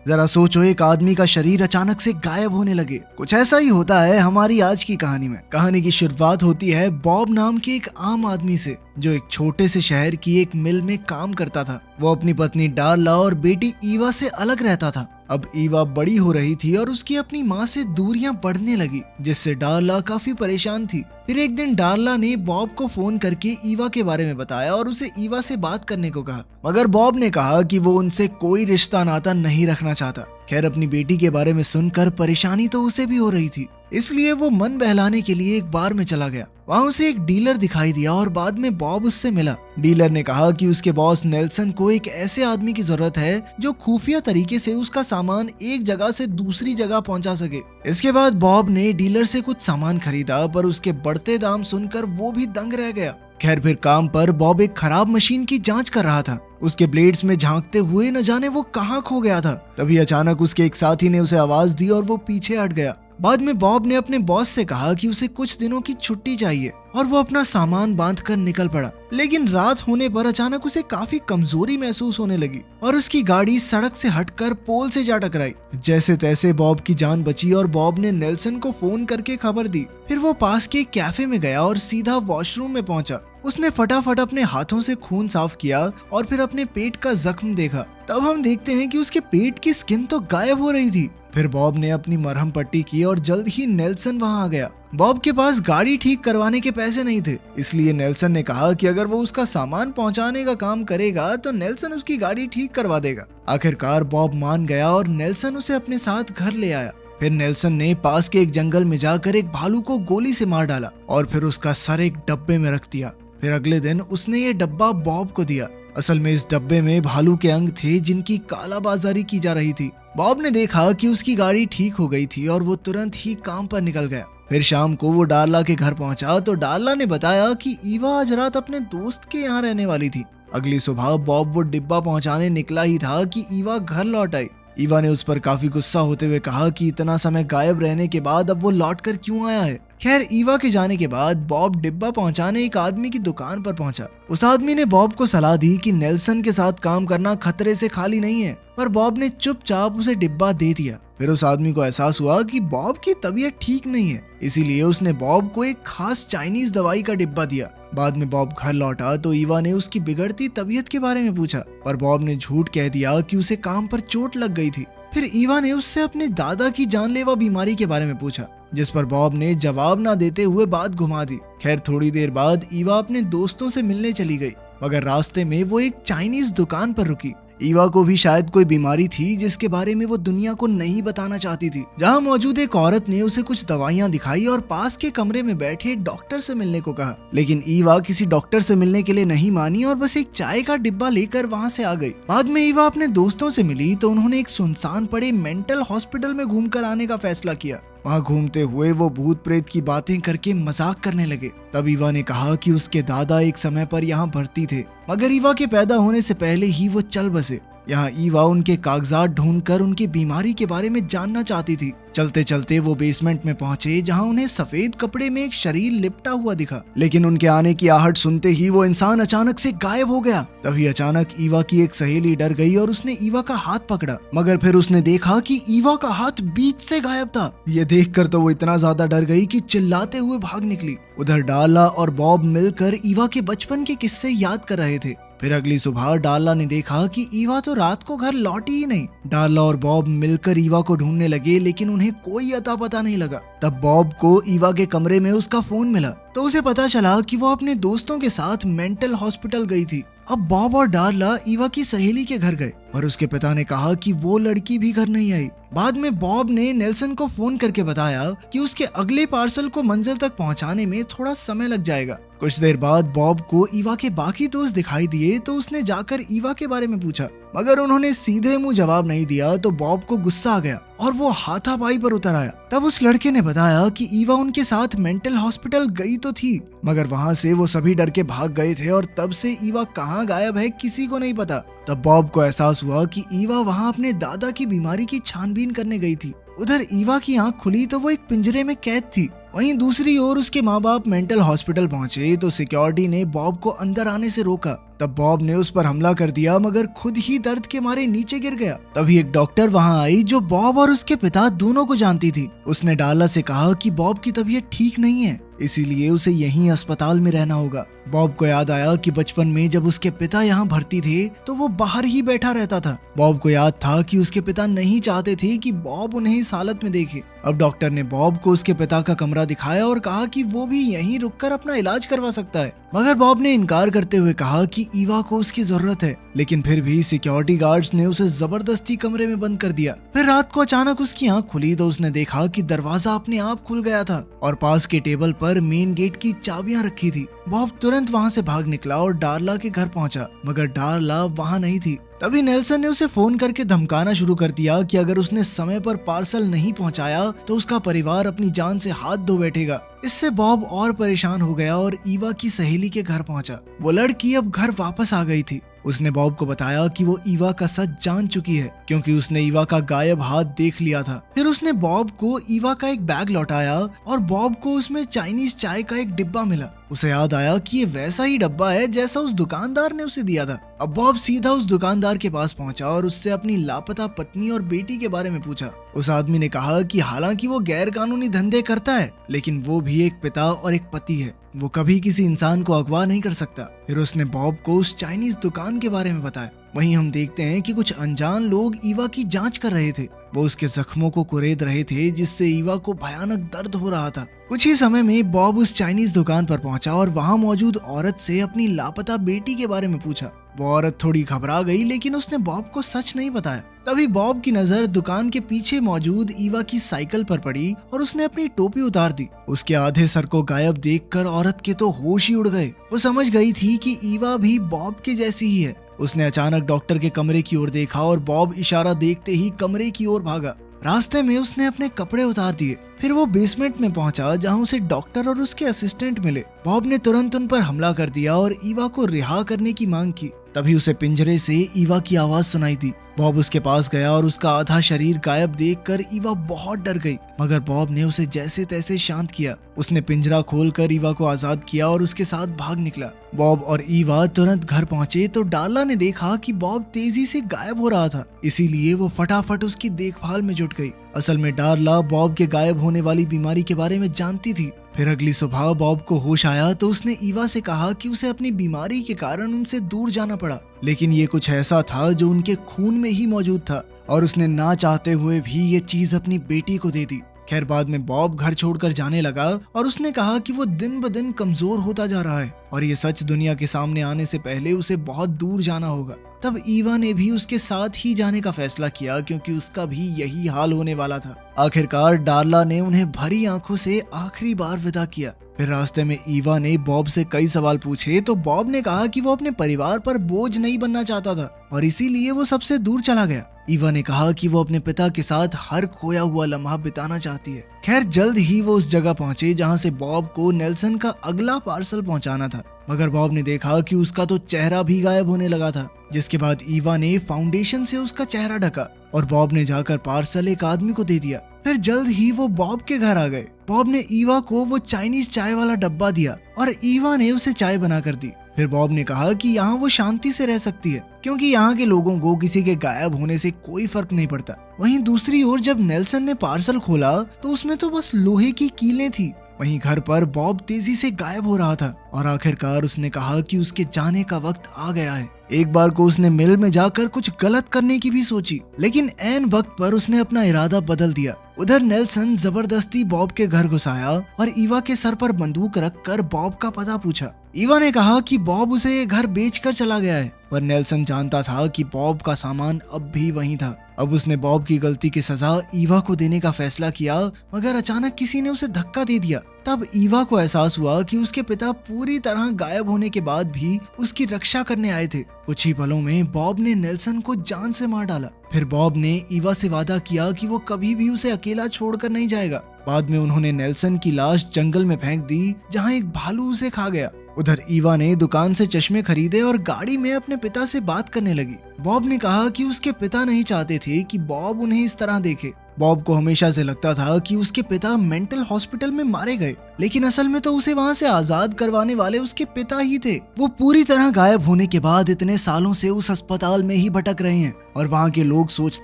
जरा सोचो, एक आदमी का शरीर अचानक से गायब होने लगे। कुछ ऐसा ही होता है हमारी आज की कहानी में। कहानी की शुरुआत होती है बॉब नाम के एक आम आदमी से, जो एक छोटे से शहर की एक मिल में काम करता था। वो अपनी पत्नी डार्ला और बेटी ईवा से अलग रहता था। अब ईवा बड़ी हो रही थी और उसकी अपनी माँ से दूरियां बढ़ने लगी, जिससे डार्ला काफी परेशान थी। फिर एक दिन डार्ला ने बॉब को फोन करके ईवा के बारे में बताया और उसे ईवा से बात करने को कहा, मगर बॉब ने कहा कि वो उनसे कोई रिश्ता नाता नहीं रखना चाहता। खैर, अपनी बेटी के बारे में सुनकर परेशानी तो उसे भी हो रही थी, इसलिए वो मन बहलाने के लिए एक बार में चला गया। वहाँ उसे एक डीलर दिखाई दिया और बाद में बॉब उससे मिला। डीलर ने कहा कि उसके बॉस नेल्सन को एक ऐसे आदमी की जरूरत है जो खुफिया तरीके से उसका सामान एक जगह से दूसरी जगह पहुंचा सके। इसके बाद बॉब ने डीलर से कुछ सामान खरीदा, पर उसके बढ़ते दाम सुनकर वो भी दंग रह गया। खैर, फिर काम पर बॉब एक खराब मशीन की जांच कर रहा था। उसके ब्लेड्स में झांकते हुए न जाने वो कहाँ खो गया था। तभी अचानक उसके एक साथी ने उसे आवाज दी और वो पीछे हट गया। बाद में बॉब ने अपने बॉस से कहा कि उसे कुछ दिनों की छुट्टी चाहिए और वो अपना सामान बांधकर निकल पड़ा। लेकिन रात होने पर अचानक उसे काफी कमजोरी महसूस होने लगी और उसकी गाड़ी सड़क से हटकर पोल से जा टकराई। जैसे तैसे बॉब की जान बची और बॉब ने नेल्सन को फोन करके खबर दी। फिर वो पास के कैफे में गया और सीधा वॉशरूम में पहुंचा। उसने फटाफट अपने हाथों से खून साफ किया और फिर अपने पेट का जख्म देखा। तब हम देखते हैं कि उसके पेट की स्किन तो गायब हो रही थी। फिर बॉब ने अपनी मरहम पट्टी की और जल्द ही नेल्सन वहां आ गया। बॉब के पास गाड़ी ठीक करवाने के पैसे नहीं थे, इसलिए नेल्सन ने कहा कि अगर वो उसका सामान पहुंचाने का काम करेगा तो नेल्सन उसकी गाड़ी ठीक करवा देगा। आखिरकार बॉब मान गया और नेल्सन उसे अपने साथ घर ले आया। फिर नेल्सन ने पास के एक जंगल में जाकर एक भालू को गोली से मार डाला और फिर उसका सर एक डब्बे में रख दिया। फिर अगले दिन उसने ये डब्बा बॉब को दिया। असल में इस डब्बे में भालू के अंग थे जिनकी कालाबाजारी की जा रही थी। बॉब ने देखा कि उसकी गाड़ी ठीक हो गई थी और वो तुरंत ही काम पर निकल गया। फिर शाम को वो डार्ला के घर पहुंचा तो डार्ला ने बताया कि ईवा आज रात अपने दोस्त के यहाँ रहने वाली थी। अगली सुबह बॉब वो डिब्बा पहुंचाने निकला ही था कि ईवा घर लौट आई। ईवा ने उस पर काफी गुस्सा होते हुए कहा कि इतना समय गायब रहने के बाद अब वो लौट कर क्यों आया है। खैर, ईवा के जाने के बाद बॉब डिब्बा पहुंचाने एक आदमी की दुकान पर पहुंचा। उस आदमी ने बॉब को सलाह दी कि नेल्सन के साथ काम करना खतरे से खाली नहीं है, पर बॉब ने चुपचाप उसे डिब्बा दे दिया। फिर उस आदमी को एहसास हुआ कि बॉब की तबीयत ठीक नहीं है, इसीलिए उसने बॉब को एक खास चाइनीज दवाई का डिब्बा दिया। बाद में बॉब घर लौटा तो ईवा ने उसकी बिगड़ती तबीयत के बारे में पूछा, पर बॉब ने झूठ कह दिया कि उसे काम पर चोट लग गई थी। फिर ईवा ने उससे अपने दादा की जानलेवा बीमारी के बारे में पूछा, जिस पर बॉब ने जवाब ना देते हुए बात घुमा दी। खैर, थोड़ी देर बाद ईवा अपने दोस्तों से मिलने चली गई, मगर रास्ते में वो एक चाइनीज दुकान पर रुकी। ईवा को भी शायद कोई बीमारी थी जिसके बारे में वो दुनिया को नहीं बताना चाहती थी। जहाँ मौजूद एक औरत ने उसे कुछ दवाइयाँ दिखाई और पास के कमरे में बैठे डॉक्टर से मिलने को कहा, लेकिन ईवा किसी डॉक्टर से मिलने के लिए नहीं मानी और बस एक चाय का डिब्बा लेकर वहाँ से आ गई। बाद में ईवा अपने दोस्तों से मिली तो उन्होंने एक सुनसान पड़े मेंटल हॉस्पिटल में घूमकर आने का फैसला किया। वहाँ घूमते हुए वो भूत प्रेत की बातें करके मजाक करने लगे। तब ईवा ने कहा कि उसके दादा एक समय पर यहाँ भर्ती थे, मगर ईवा के पैदा होने से पहले ही वो चल बसे। यहाँ ईवा उनके कागजात ढूंढकर उनकी बीमारी के बारे में जानना चाहती थी। चलते चलते वो बेसमेंट में पहुंचे, जहाँ उन्हें सफेद कपड़े में एक शरीर लिपटा हुआ दिखा, लेकिन उनके आने की आहट सुनते ही वो इंसान अचानक से गायब हो गया। तभी अचानक ईवा की एक सहेली डर गई और उसने ईवा का हाथ पकड़ा, मगर फिर उसने देखा कि ईवा का हाथ बीच से गायब था। ये देखकर तो वो इतना ज्यादा डर गई कि चिल्लाते हुए भाग निकली। उधर डार्ला और बॉब मिलकर ईवा के बचपन के किस्से याद कर रहे थे। फिर अगली सुबह डार्ला ने देखा कि ईवा तो रात को घर लौटी ही नहीं। डार्ला और बॉब मिलकर ईवा को ढूंढने लगे, लेकिन उन्हें कोई अता पता नहीं लगा। तब बॉब को ईवा के कमरे में उसका फोन मिला तो उसे पता चला कि वो अपने दोस्तों के साथ मेंटल हॉस्पिटल गई थी। अब बॉब और डार्ला ईवा की सहेली के घर गए, पर उसके पिता ने कहा कि वो लड़की भी घर नहीं आई। बाद में बॉब ने नेल्सन को फोन करके बताया कि उसके अगले पार्सल को मंजिल तक पहुंचाने में थोड़ा समय लग जाएगा। कुछ देर बाद बॉब को ईवा के बाकी दोस्त दिखाई दिए तो उसने जाकर ईवा के बारे में पूछा, मगर उन्होंने सीधे मुंह जवाब नहीं दिया तो बॉब को गुस्सा आ गया और वो हाथापाई पर उतर आया। तब उस लड़के ने बताया कि ईवा उनके साथ मेंटल हॉस्पिटल गई तो थी, मगर वहाँ से वो सभी डर के भाग गए थे और तब से ईवा कहाँ गायब है किसी को नहीं पता। तब बॉब को एहसास हुआ कि ईवा वहाँ अपने दादा की बीमारी की छानबीन करने गई थी। उधर ईवा की आंख खुली तो वो एक पिंजरे में कैद थी। वहीं दूसरी ओर उसके माँ बाप मेंटल हॉस्पिटल पहुंचे तो सिक्योरिटी ने बॉब को अंदर आने से रोका। तब बॉब ने उस पर हमला कर दिया मगर खुद ही दर्द के मारे नीचे गिर गया। तभी एक डॉक्टर वहां आई जो बॉब और उसके पिता दोनों को जानती थी। उसने डार्ला से कहा कि बॉब की तबीयत ठीक नहीं है, इसीलिए उसे यहीं अस्पताल में रहना होगा। बॉब को याद आया कि बचपन में जब उसके पिता यहाँ भर्ती थे तो वो बाहर ही बैठा रहता था। बॉब को याद था कि उसके पिता नहीं चाहते थे कि बॉब उन्हें इस हालत में देखे। अब डॉक्टर ने बॉब को उसके पिता का कमरा दिखाया और कहा कि वो भी यहीं रुककर अपना इलाज करवा सकता है, मगर बॉब ने इनकार करते हुए कहा कि ईवा को उसकी जरूरत है। लेकिन फिर भी सिक्योरिटी गार्ड्स ने उसे जबरदस्ती कमरे में बंद कर दिया। फिर रात को अचानक उसकी आंख खुली तो उसने देखा कि दरवाजा अपने आप खुल गया था और पास के टेबल पर मेन गेट की चाबियां रखी थी। बॉब तुरंत वहां से भाग निकला और डार्ला के घर पहुंचा, मगर डार्ला वहां नहीं थी। तभी नेल्सन ने उसे फोन करके धमकाना शुरू कर दिया कि अगर उसने समय पर पार्सल नहीं पहुंचाया तो उसका परिवार अपनी जान से हाथ धो बैठेगा। इससे बॉब और परेशान हो गया और ईवा की सहेली के घर पहुंचा। वो लड़की अब घर वापस आ गई थी। उसने बॉब को बताया कि वो ईवा का सच जान चुकी है क्योंकि उसने ईवा का गायब हाथ देख लिया था। फिर उसने बॉब को ईवा का एक बैग लौटाया और बॉब को उसमें चाइनीज चाय का एक डिब्बा मिला। उसे याद आया कि ये वैसा ही डब्बा है जैसा उस दुकानदार ने उसे दिया था। अब बॉब सीधा उस दुकानदार के पास पहुंचा और उससे अपनी लापता पत्नी और बेटी के बारे में पूछा। उस आदमी ने कहा कि हालांकि वो गैर कानूनी धंधे करता है लेकिन वो भी एक पिता और एक पति है, वो कभी किसी इंसान को अगवा नहीं कर सकता। फिर उसने बॉब को उस चाइनीज दुकान के बारे में बताया। वहीं हम देखते हैं कि कुछ अनजान लोग ईवा की जांच कर रहे थे। वो उसके जख्मों को कुरेद रहे थे जिससे ईवा को भयानक दर्द हो रहा था। कुछ ही समय में बॉब उस चाइनीज दुकान पर पहुंचा और वहां मौजूद औरत से अपनी लापता बेटी के बारे में पूछा। वो औरत थोड़ी घबरा गई लेकिन उसने बॉब को सच नहीं बताया। तभी बॉब की नजर दुकान के पीछे मौजूद ईवा की साइकिल पर पड़ी और उसने अपनी टोपी उतार दी। उसके आधे सर को गायब देखकर औरत के तो होश ही उड़ गए। वो समझ गई थी कि ईवा भी बॉब के जैसी ही है। उसने अचानक डॉक्टर के कमरे की ओर देखा और बॉब इशारा देखते ही कमरे की ओर भागा। रास्ते में उसने अपने कपड़े उतार दिए। फिर वो बेसमेंट में पहुंचा जहां उसे डॉक्टर और उसके असिस्टेंट मिले। बॉब ने तुरंत उन पर हमला कर दिया और ईवा को रिहा करने की मांग की। तभी उसे पिंजरे से ईवा की आवाज सुनाई दी। बॉब उसके पास गया और उसका आधा शरीर गायब देखकर ईवा बहुत डर गई, मगर बॉब ने उसे जैसे तैसे शांत किया। उसने पिंजरा खोलकर ईवा को आजाद किया और उसके साथ भाग निकला। बॉब और ईवा तुरंत घर पहुंचे तो डार्ला ने देखा कि बॉब तेजी से गायब हो रहा था, इसीलिए वो फटाफट उसकी देखभाल में जुट गई। असल में डार्ला बॉब के गायब होने वाली बीमारी के बारे में जानती थी। फिर अगली सुबह बॉब को होश आया तो उसने ईवा से कहा कि उसे अपनी बीमारी के कारण उनसे दूर जाना पड़ा, लेकिन ये कुछ ऐसा था जो उनके खून में ही मौजूद था और उसने ना चाहते हुए भी ये चीज अपनी बेटी को दे दी। खैर बाद में बॉब घर छोड़कर जाने लगा और उसने कहा कि वो दिन ब दिन कमजोर होता जा रहा है और ये सच दुनिया के सामने आने से पहले उसे बहुत दूर जाना होगा। तब ईवा ने भी उसके साथ ही जाने का फैसला किया क्योंकि उसका भी यही हाल होने वाला था। आखिरकार डार्ला ने उन्हें भरी आंखों से आखिरी बार विदा किया। फिर रास्ते में ईवा ने बॉब से कई सवाल पूछे तो बॉब ने कहा कि वो अपने परिवार पर बोझ नहीं बनना चाहता था और इसीलिए वो सबसे दूर चला गया। ईवा ने कहा कि वो अपने पिता के साथ हर खोया हुआ लम्हा बिताना चाहती है। खैर जल्द ही वो उस जगह पहुंचे जहां से बॉब को नेल्सन का अगला पार्सल पहुंचाना था, मगर बॉब ने देखा कि उसका तो चेहरा भी गायब होने लगा था, जिसके बाद ईवा ने फाउंडेशन से उसका चेहरा ढका और बॉब ने जाकर पार्सल एक आदमी को दे दिया। फिर जल्द ही वो बॉब के घर आ गए। बॉब ने ईवा को वो चाइनीज चाय वाला डब्बा दिया और ईवा ने उसे चाय बना कर दी। फिर बॉब ने कहा कि यहाँ वो शांति से रह सकती है क्योंकि यहाँ के लोगों को किसी के गायब होने से कोई फर्क नहीं पड़ता। वहीं दूसरी ओर जब नेल्सन ने पार्सल खोला तो उसमें तो बस लोहे की कीलें थी। वहीं घर पर बॉब तेजी से गायब हो रहा था और आखिरकार उसने कहा कि उसके जाने का वक्त आ गया है। एक बार को उसने मिल में जाकर कुछ गलत करने की भी सोची, लेकिन ऐन वक्त पर उसने अपना इरादा बदल दिया। उधर नेल्सन जबरदस्ती बॉब के घर घुस आया और ईवा के सर पर बंदूक रखकर बॉब का पता पूछा। ईवा ने कहा कि बॉब उसे ये घर बेचकर चला गया है, पर नेल्सन जानता था कि बॉब का सामान अब भी वहीं था। अब उसने बॉब की गलती की सजा ईवा को देने का फैसला किया, मगर अचानक किसी ने उसे धक्का दे दिया। तब ईवा को एहसास हुआ कि उसके पिता पूरी तरह गायब होने के बाद भी उसकी रक्षा करने आए थे। कुछ ही पलों में बॉब ने नेल्सन को जान से मार डाला। फिर बॉब ने ईवा से वादा किया कि वो कभी भी उसे अकेला छोड़कर नहीं जाएगा। बाद में उन्होंने नेल्सन की लाश जंगल में फेंक दी जहाँ एक भालू उसे खा गया। उधर ईवा ने दुकान से चश्मे खरीदे और गाड़ी में अपने पिता से बात करने लगी। बॉब ने कहा कि उसके पिता नहीं चाहते थे कि बॉब उन्हें इस तरह देखे बॉब को हमेशा से लगता था कि उसके पिता मेंटल हॉस्पिटल में मारे गए, लेकिन असल में तो उसे वहां से आजाद करवाने वाले उसके पिता ही थे। वो पूरी तरह गायब होने के बाद इतने सालों से उस अस्पताल में ही भटक रहे हैं और वहां के लोग सोचते